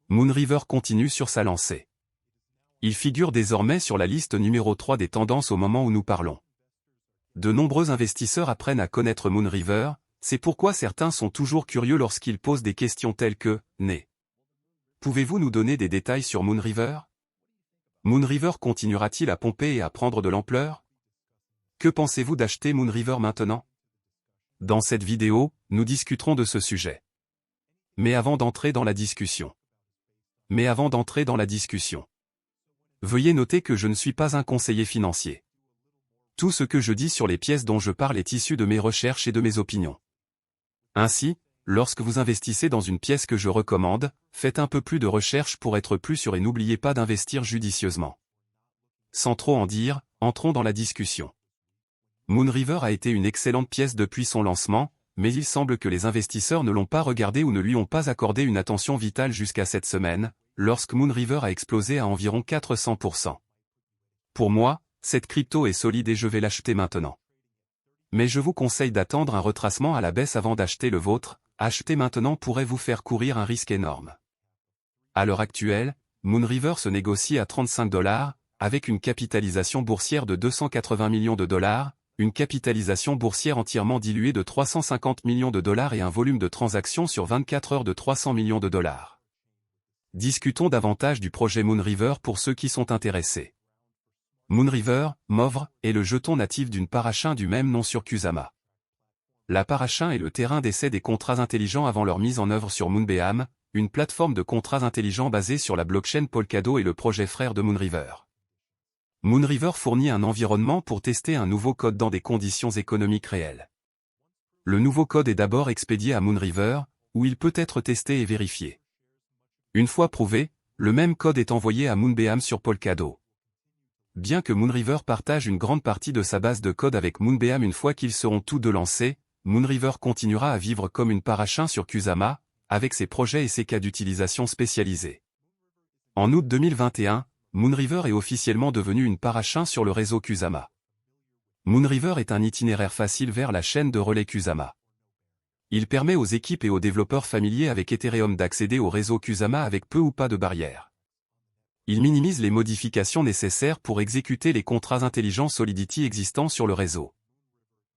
Moonriver continue sur sa lancée. Il figure désormais sur la liste numéro 3 des tendances au moment où nous parlons. De nombreux investisseurs apprennent à connaître Moonriver, c'est pourquoi certains sont toujours curieux lorsqu'ils posent des questions telles que « Né. Pouvez-vous nous donner des détails sur Moonriver ? Moonriver continuera-t-il à pomper et à prendre de l'ampleur ? Que pensez-vous d'acheter Moonriver maintenant ? » Dans cette vidéo, nous discuterons de ce sujet. Mais avant d'entrer dans la discussion, veuillez noter que je ne suis pas un conseiller financier. Tout ce que je dis sur les pièces dont je parle est issu de mes recherches et de mes opinions. Ainsi, lorsque vous investissez dans une pièce que je recommande, faites un peu plus de recherche pour être plus sûr et n'oubliez pas d'investir judicieusement. Sans trop en dire, entrons dans la discussion. Moonriver a été une excellente pièce depuis son lancement, mais il semble que les investisseurs ne l'ont pas regardé ou ne lui ont pas accordé une attention vitale jusqu'à cette semaine, lorsque Moonriver a explosé à environ 400%. Pour moi, cette crypto est solide et je vais l'acheter maintenant. Mais je vous conseille d'attendre un retracement à la baisse avant d'acheter le vôtre, acheter maintenant pourrait vous faire courir un risque énorme. À l'heure actuelle, Moonriver se négocie à 35 $, avec une capitalisation boursière de 280 millions de dollars, une capitalisation boursière entièrement diluée de 350 millions de dollars et un volume de transactions sur 24 heures de 300 millions de dollars. Discutons davantage du projet Moonriver pour ceux qui sont intéressés. Moonriver, MOVR, est le jeton natif d'une parachain du même nom sur Kusama. La parachain est le terrain d'essai des contrats intelligents avant leur mise en œuvre sur Moonbeam, une plateforme de contrats intelligents basée sur la blockchain Polkadot et le projet frère de Moonriver. Moonriver fournit un environnement pour tester un nouveau code dans des conditions économiques réelles. Le nouveau code est d'abord expédié à Moonriver, où il peut être testé et vérifié. Une fois prouvé, le même code est envoyé à Moonbeam sur Polkadot. Bien que Moonriver partage une grande partie de sa base de code avec Moonbeam une fois qu'ils seront tous deux lancés, Moonriver continuera à vivre comme une parachain sur Kusama, avec ses projets et ses cas d'utilisation spécialisés. En août 2021, Moonriver est officiellement devenu une parachain sur le réseau Kusama. Moonriver est un itinéraire facile vers la chaîne de relais Kusama. Il permet aux équipes et aux développeurs familiers avec Ethereum d'accéder au réseau Kusama avec peu ou pas de barrières. Il minimise les modifications nécessaires pour exécuter les contrats intelligents Solidity existants sur le réseau.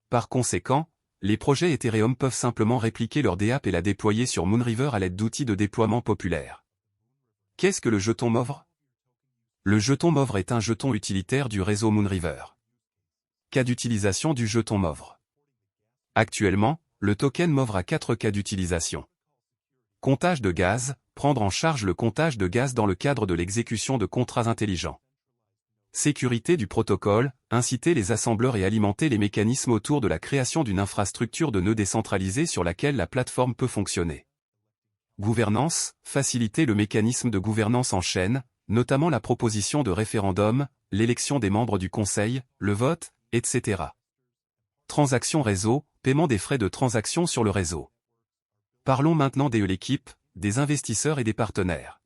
Par conséquent, les projets Ethereum peuvent simplement répliquer leur DApp et la déployer sur Moonriver à l'aide d'outils de déploiement populaires. Qu'est-ce que le jeton MOVR ? Le jeton MOVR est un jeton utilitaire du réseau Moonriver. Cas d'utilisation du jeton MOVR. Actuellement, le token MOVR a 4 cas d'utilisation. Comptage de gaz, prendre en charge le comptage de gaz dans le cadre de l'exécution de contrats intelligents. Sécurité du protocole, inciter les assembleurs et alimenter les mécanismes autour de la création d'une infrastructure de nœuds décentralisée sur laquelle la plateforme peut fonctionner. Gouvernance, faciliter le mécanisme de gouvernance en chaîne, notamment la proposition de référendum, l'élection des membres du conseil, le vote, etc. Transaction réseau, paiement des frais de transaction sur le réseau. Parlons maintenant de l'équipe, des investisseurs et des partenaires.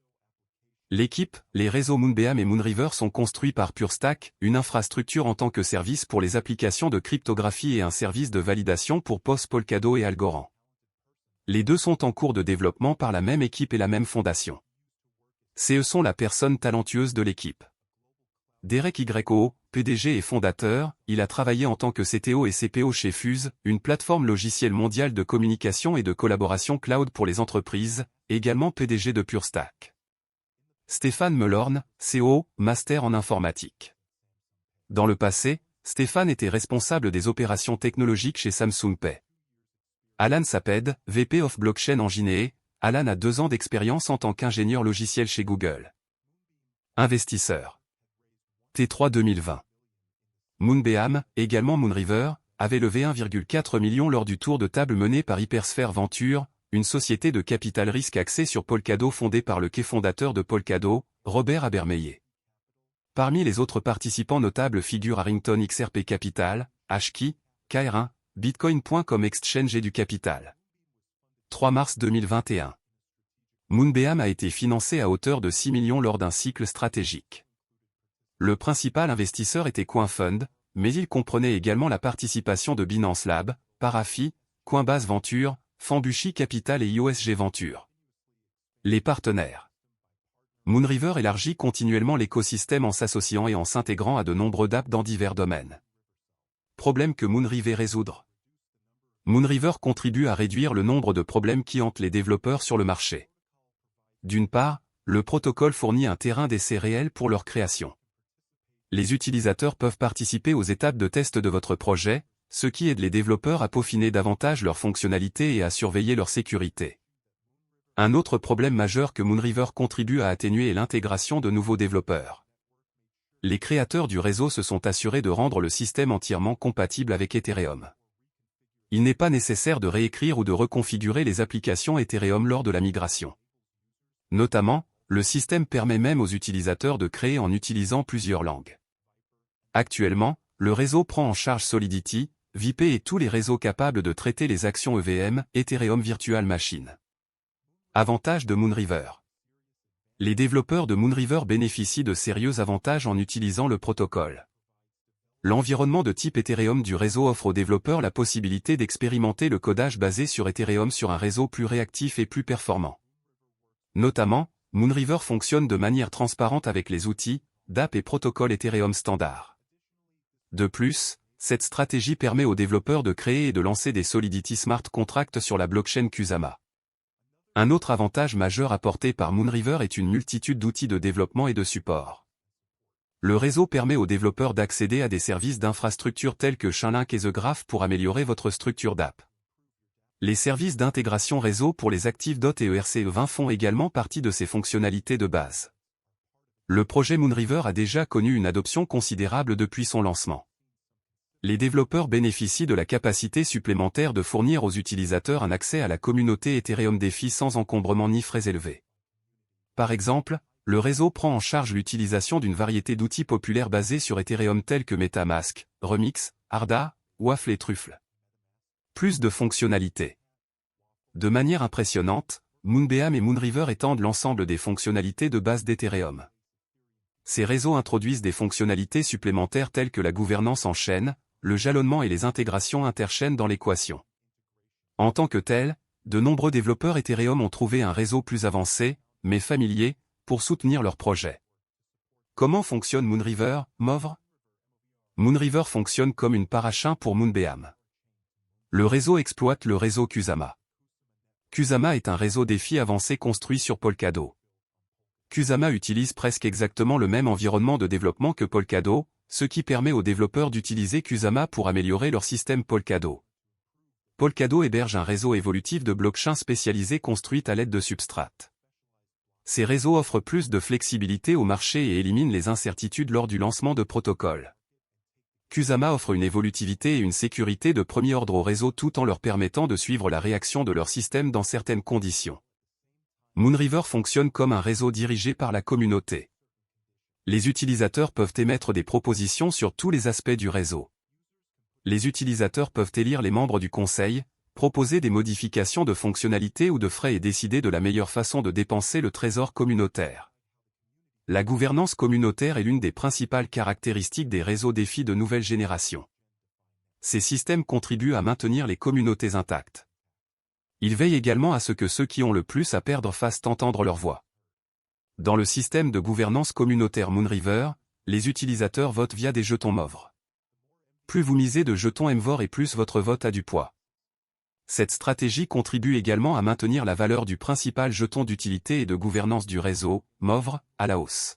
L'équipe, les réseaux Moonbeam et Moonriver sont construits par PureStack, une infrastructure en tant que service pour les applications de cryptographie et un service de validation pour POS Polkadot et Algorand. Les deux sont en cours de développement par la même équipe et la même fondation. CE sont la personne talentueuse de l'équipe. Derek YO, PDG et fondateur, il a travaillé en tant que CTO et CPO chez Fuse, une plateforme logicielle mondiale de communication et de collaboration cloud pour les entreprises, également PDG de PureStack. Stéphane Melorn, CO, Master en informatique. Dans le passé, Stéphane était responsable des opérations technologiques chez Samsung Pay. Alan Saped, VP of Blockchain Engineer, Alan a 2 ans d'expérience en tant qu'ingénieur logiciel chez Google. Investisseur. T3 2020. Moonbeam, également Moonriver, avait levé 1,4 million lors du tour de table mené par Hypersphere Venture, une société de capital risque axée sur Polkadot fondée par le fondateur de Polkadot, Robert Abermeyer. Parmi les autres participants notables figurent Harrington XRP Capital, Hashkey, KR1, Bitcoin.com Exchange et du Capital. 3 mars 2021. Moonbeam a été financé à hauteur de 6 millions lors d'un cycle stratégique. Le principal investisseur était CoinFund, mais il comprenait également la participation de Binance Lab, Parafi, Coinbase Venture, Fambushi Capital et IOSG Venture. Les partenaires. Moonriver élargit continuellement l'écosystème en s'associant et en s'intégrant à de nombreux dApps dans divers domaines. Problème que Moonriver résoudre. Moonriver contribue à réduire le nombre de problèmes qui hantent les développeurs sur le marché. D'une part, le protocole fournit un terrain d'essai réel pour leur création. Les utilisateurs peuvent participer aux étapes de test de votre projet, ce qui aide les développeurs à peaufiner davantage leurs fonctionnalités et à surveiller leur sécurité. Un autre problème majeur que Moonriver contribue à atténuer est l'intégration de nouveaux développeurs. Les créateurs du réseau se sont assurés de rendre le système entièrement compatible avec Ethereum. Il n'est pas nécessaire de réécrire ou de reconfigurer les applications Ethereum lors de la migration. Notamment, le système permet même aux utilisateurs de créer en utilisant plusieurs langues. Actuellement, le réseau prend en charge Solidity, VIP et tous les réseaux capables de traiter les actions EVM, Ethereum Virtual Machine. Avantages de Moonriver. Les développeurs de Moonriver bénéficient de sérieux avantages en utilisant le protocole. L'environnement de type Ethereum du réseau offre aux développeurs la possibilité d'expérimenter le codage basé sur Ethereum sur un réseau plus réactif et plus performant. Notamment, Moonriver fonctionne de manière transparente avec les outils, dApp et protocoles Ethereum standard. De plus, cette stratégie permet aux développeurs de créer et de lancer des Solidity Smart Contracts sur la blockchain Kusama. Un autre avantage majeur apporté par Moonriver est une multitude d'outils de développement et de support. Le réseau permet aux développeurs d'accéder à des services d'infrastructure tels que Chainlink et The Graph pour améliorer votre structure d'app. Les services d'intégration réseau pour les ActiveDot et ERC20 font également partie de ces fonctionnalités de base. Le projet Moonriver a déjà connu une adoption considérable depuis son lancement. Les développeurs bénéficient de la capacité supplémentaire de fournir aux utilisateurs un accès à la communauté Ethereum DeFi sans encombrement ni frais élevés. Par exemple, le réseau prend en charge l'utilisation d'une variété d'outils populaires basés sur Ethereum tels que MetaMask, Remix, Arda, Waffle et Truffle. Plus de fonctionnalités. De manière impressionnante, Moonbeam et Moonriver étendent l'ensemble des fonctionnalités de base d'Ethereum. Ces réseaux introduisent des fonctionnalités supplémentaires telles que la gouvernance en chaîne, le jalonnement et les intégrations interchaînes dans l'équation. En tant que tel, de nombreux développeurs Ethereum ont trouvé un réseau plus avancé, mais familier, pour soutenir leurs projets. Comment fonctionne Moonriver, Movre? Moonriver fonctionne comme une parachain pour Moonbeam. Le réseau exploite le réseau Kusama. Kusama est un réseau DeFi avancé construit sur Polkadot. Kusama utilise presque exactement le même environnement de développement que Polkadot, ce qui permet aux développeurs d'utiliser Kusama pour améliorer leur système Polkadot. Polkadot héberge un réseau évolutif de blockchains spécialisés construites à l'aide de substrates. Ces réseaux offrent plus de flexibilité au marché et éliminent les incertitudes lors du lancement de protocoles. Kusama offre une évolutivité et une sécurité de premier ordre au réseau tout en leur permettant de suivre la réaction de leur système dans certaines conditions. Moonriver fonctionne comme un réseau dirigé par la communauté. Les utilisateurs peuvent émettre des propositions sur tous les aspects du réseau. Les utilisateurs peuvent élire les membres du conseil, proposer des modifications de fonctionnalités ou de frais et décider de la meilleure façon de dépenser le trésor communautaire. La gouvernance communautaire est l'une des principales caractéristiques des réseaux DeFi de nouvelle génération. Ces systèmes contribuent à maintenir les communautés intactes. Ils veillent également à ce que ceux qui ont le plus à perdre fassent entendre leur voix. Dans le système de gouvernance communautaire Moonriver, les utilisateurs votent via des jetons Movre. Plus vous misez de jetons Mvor et plus votre vote a du poids. Cette stratégie contribue également à maintenir la valeur du principal jeton d'utilité et de gouvernance du réseau, Movre, à la hausse.